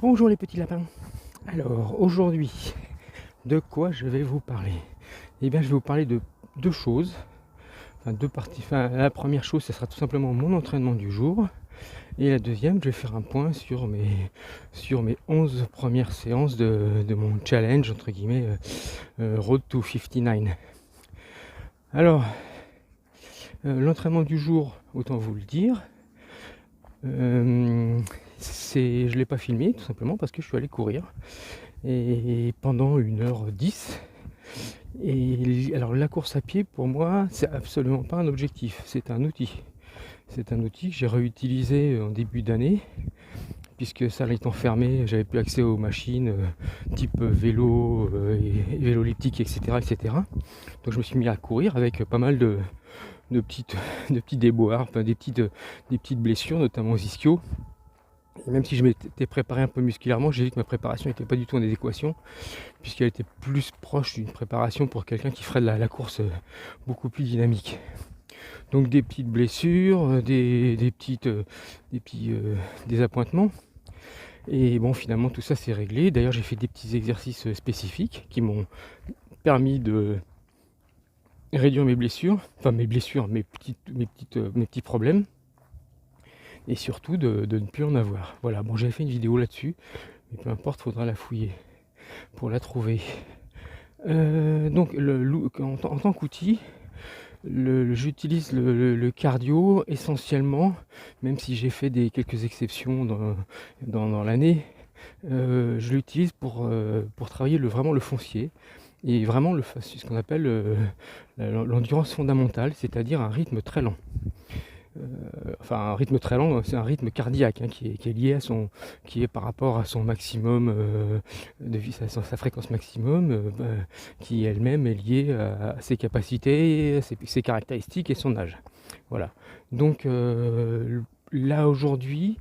Bonjour les petits lapins. Alors aujourd'hui, de quoi je vais vous parler? Eh bien je vais vous parler de deux choses, enfin deux parties. Enfin, la première chose, ce sera tout simplement mon entraînement du jour. Et la deuxième, je vais faire un point sur mes 11 premières séances de mon challenge, entre guillemets, Road to 59. Alors, l'entraînement du jour, autant vous le dire, je ne l'ai pas filmé tout simplement parce que je suis allé courir et pendant 1h10. Et alors la course à pied pour moi c'est absolument pas un objectif, c'est un outil. C'est un outil que j'ai réutilisé en début d'année puisque ça étant fermé, j'avais plus accès aux machines type vélo, et vélo elliptique, etc., etc. Donc je me suis mis à courir avec pas mal de petits déboires, enfin, des petites blessures, notamment aux ischios. Et même si je m'étais préparé un peu musculairement, j'ai vu que ma préparation n'était pas du tout en adéquation, puisqu'elle était plus proche d'une préparation pour quelqu'un qui ferait de la course beaucoup plus dynamique. Donc des petites blessures, des petits désappointements. Et bon, finalement tout ça c'est réglé. D'ailleurs j'ai fait des petits exercices spécifiques qui m'ont permis de réduire mes blessures, enfin mes petits problèmes. Et surtout de ne plus en avoir. Voilà, bon j'avais fait une vidéo là-dessus, mais peu importe, faudra la fouiller pour la trouver. Donc en tant qu'outil, j'utilise le cardio essentiellement, même si j'ai fait quelques exceptions dans l'année. Je l'utilise pour travailler vraiment le foncier et vraiment ce qu'on appelle l'endurance fondamentale, c'est-à-dire un rythme très lent. Enfin un rythme très lent, c'est un rythme cardiaque qui est lié qui est par rapport à son maximum sa fréquence maximum, qui elle-même est liée à ses capacités, ses caractéristiques et son âge. Voilà. Donc là aujourd'hui,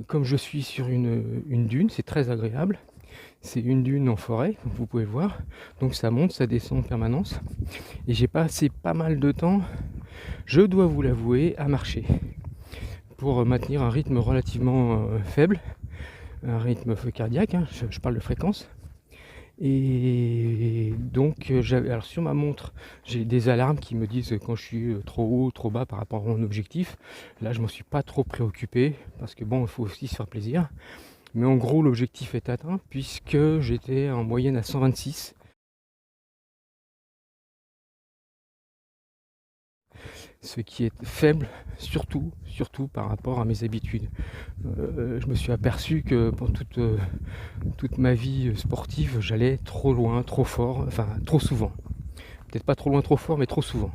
comme je suis sur une dune, c'est très agréable. C'est une dune en forêt, comme vous pouvez le voir. Donc ça monte, ça descend en permanence. Et j'ai passé pas mal de temps, je dois vous l'avouer, à marcher pour maintenir un rythme relativement faible, un rythme cardiaque, je parle de fréquence. Et donc alors sur ma montre, j'ai des alarmes qui me disent quand je suis trop haut, trop bas par rapport à mon objectif. Là je m'en suis pas trop préoccupé parce que bon, il faut aussi se faire plaisir. Mais en gros l'objectif est atteint puisque j'étais en moyenne à 126. Ce qui est faible, surtout par rapport à mes habitudes. Je me suis aperçu que pour toute ma vie sportive, j'allais trop loin, trop fort, enfin trop souvent. Peut-être pas trop loin, trop fort, mais trop souvent.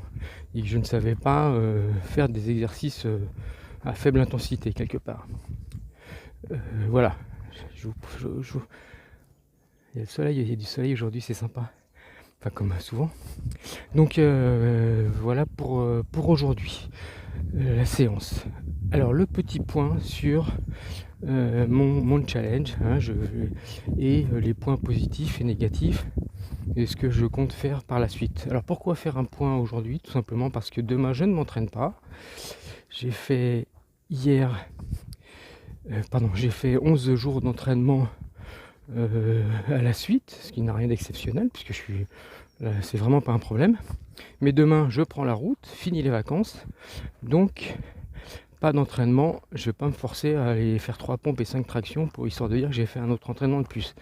Et que je ne savais pas faire des exercices à faible intensité quelque part. Voilà. Il y a du soleil aujourd'hui, c'est sympa. Enfin comme souvent. Donc voilà pour aujourd'hui, la séance. Alors le petit point sur mon challenge, et les points positifs et négatifs et ce que je compte faire par la suite. Alors pourquoi faire un point aujourd'hui? Tout simplement parce que demain je ne m'entraîne pas. J'ai fait j'ai fait 11 jours d'entraînement à la suite, ce qui n'a rien d'exceptionnel puisque c'est vraiment pas un problème. Mais demain je prends la route, fini les vacances, donc pas d'entraînement, je vais pas me forcer à aller faire 3 pompes et 5 tractions pour histoire de dire que j'ai fait un autre entraînement de plus.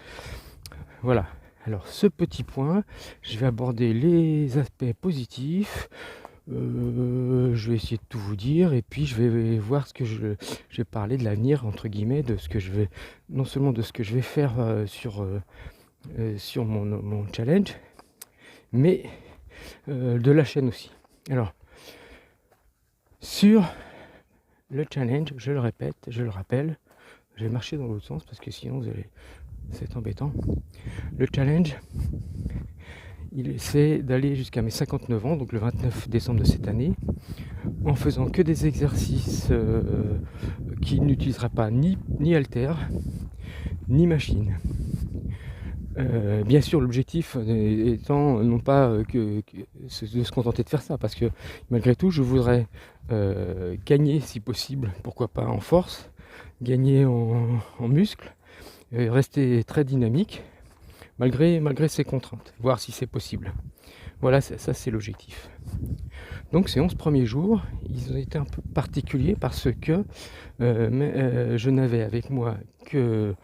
Voilà, alors ce petit point, je vais aborder les aspects positifs, je vais essayer de tout vous dire et puis je vais voir je vais parler de l'avenir entre guillemets, de ce que je vais, non seulement de ce que je vais faire sur mon challenge, mais de la chaîne aussi. Alors sur le challenge, je le répète, je le rappelle, je vais marcher dans l'autre sens parce que sinon c'est embêtant. Le challenge, c'est d'aller jusqu'à mes 59 ans, donc le 29 décembre de cette année, en faisant que des exercices qui n'utilisera pas ni haltère, ni machine. Bien sûr, l'objectif étant non pas de se contenter de faire ça, parce que malgré tout, je voudrais gagner si possible, pourquoi pas en force, gagner en muscle, rester très dynamique malgré ces contraintes, voir si c'est possible. Voilà, ça c'est l'objectif. Donc ces 11 premiers jours, ils ont été un peu particuliers parce que je n'avais avec moi que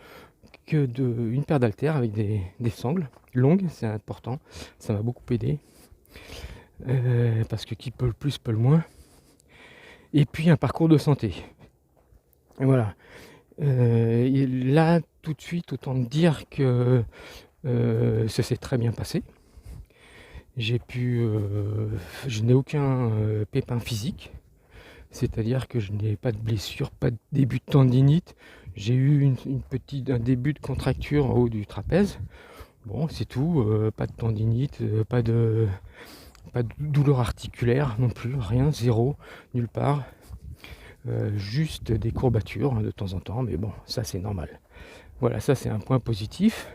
une paire d'haltères avec des sangles longues, c'est important, ça m'a beaucoup aidé. Parce que qui peut le plus peut le moins. Et puis un parcours de santé. Et voilà. Et là, tout de suite, autant dire que ça s'est très bien passé. Je n'ai aucun pépin physique, c'est-à-dire que je n'ai pas de blessure, pas de début de tendinite. J'ai eu un début de contracture en haut du trapèze. Bon, c'est tout, pas de tendinite, pas de douleur articulaire non plus, rien, zéro, nulle part. Juste des courbatures de temps en temps, mais bon, ça c'est normal. Voilà, ça c'est un point positif.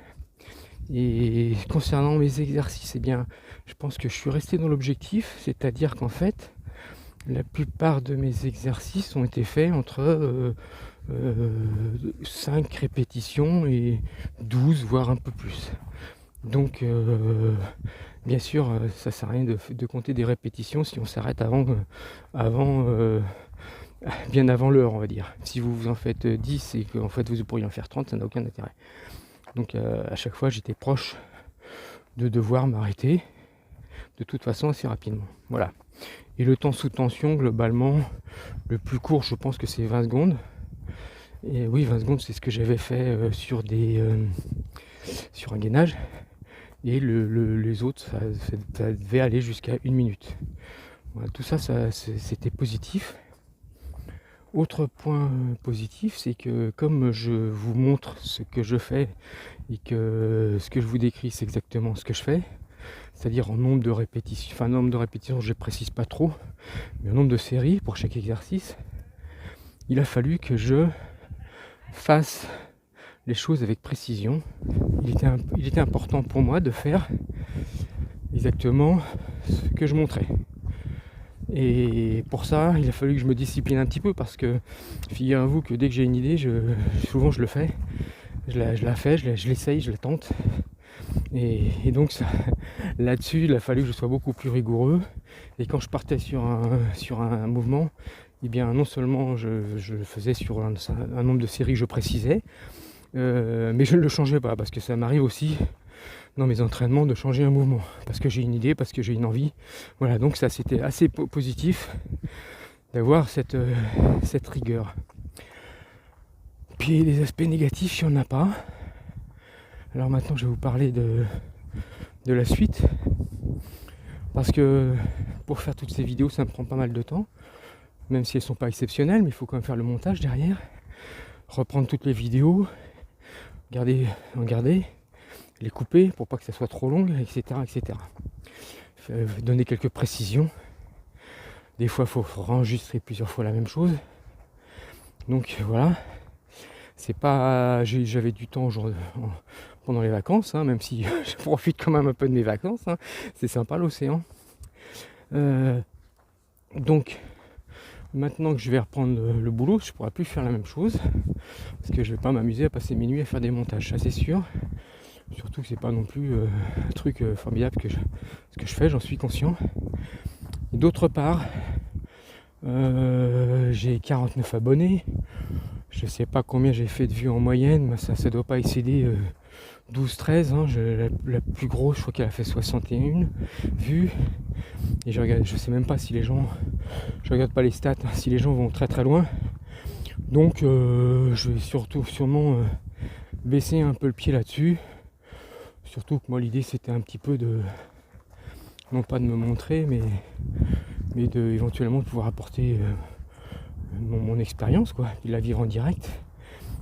Et concernant mes exercices, eh bien, je pense que je suis resté dans l'objectif, c'est-à-dire qu'en fait, la plupart de mes exercices ont été faits entre 5 répétitions et 12, voire un peu plus. Donc, bien sûr, ça sert à rien de compter des répétitions si on s'arrête bien avant l'heure, on va dire. Si vous en faites 10 et qu'en fait vous pourriez en faire 30, ça n'a aucun intérêt. Donc à chaque fois j'étais proche de devoir m'arrêter de toute façon assez rapidement. Voilà. Et le temps sous tension, globalement, le plus court je pense que c'est 20 secondes. Et oui, 20 secondes c'est ce que j'avais fait sur un gainage. Et les autres, ça devait aller jusqu'à 1 minute. Voilà, tout ça c'était positif. Autre point positif, c'est que comme je vous montre ce que je fais et que ce que je vous décris, c'est exactement ce que je fais, c'est-à-dire en nombre de répétitions, je ne précise pas trop, mais en nombre de séries pour chaque exercice, il a fallu que je fasse les choses avec précision. Il était important pour moi de faire exactement ce que je montrais. Et pour ça, il a fallu que je me discipline un petit peu parce que figurez-vous que dès que j'ai une idée, souvent je le fais. Je l'essaye, je la tente. Et donc là-dessus, il a fallu que je sois beaucoup plus rigoureux. Et quand je partais sur un mouvement, eh bien non seulement je faisais sur un nombre de séries que je précisais, mais je ne le changeais pas parce que ça m'arrive aussi dans mes entraînements de changer un mouvement parce que j'ai une idée, parce que j'ai une envie. Voilà, donc ça c'était assez positif d'avoir cette rigueur. Puis les aspects négatifs, il n'y en a pas. Alors maintenant je vais vous parler de la suite parce que pour faire toutes ces vidéos ça me prend pas mal de temps, même si elles sont pas exceptionnelles, mais il faut quand même faire le montage derrière, reprendre toutes les vidéos, regarder, les couper pour pas que ça soit trop long, etc. Donner quelques précisions. Des fois, il faut enregistrer plusieurs fois la même chose. Donc voilà. C'est pas. J'avais du temps pendant les vacances, hein, même si je profite quand même un peu de mes vacances. Hein. C'est sympa l'océan. Donc maintenant que je vais reprendre le boulot, je pourrai plus faire la même chose. Parce que je vais pas m'amuser à passer mes nuits à faire des montages, ça c'est sûr. Surtout que c'est pas non plus un truc formidable ce que je fais, j'en suis conscient. Et d'autre part, j'ai 49 abonnés. Je sais pas combien j'ai fait de vues en moyenne, mais ça doit pas excéder 12-13. Hein. La plus grosse, je crois qu'elle a fait 61 vues. Et je sais même pas si les gens, je regarde pas les stats, hein, si les gens vont très très loin. Donc je vais sûrement baisser un peu le pied là-dessus. Surtout que moi l'idée c'était un petit peu non pas de me montrer, mais de éventuellement pouvoir apporter mon expérience, quoi, de la vivre en direct,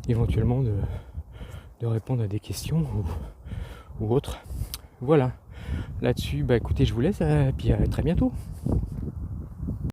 éventuellement de répondre à des questions ou autres. Voilà. Là-dessus, écoutez, je vous laisse, et puis à très bientôt.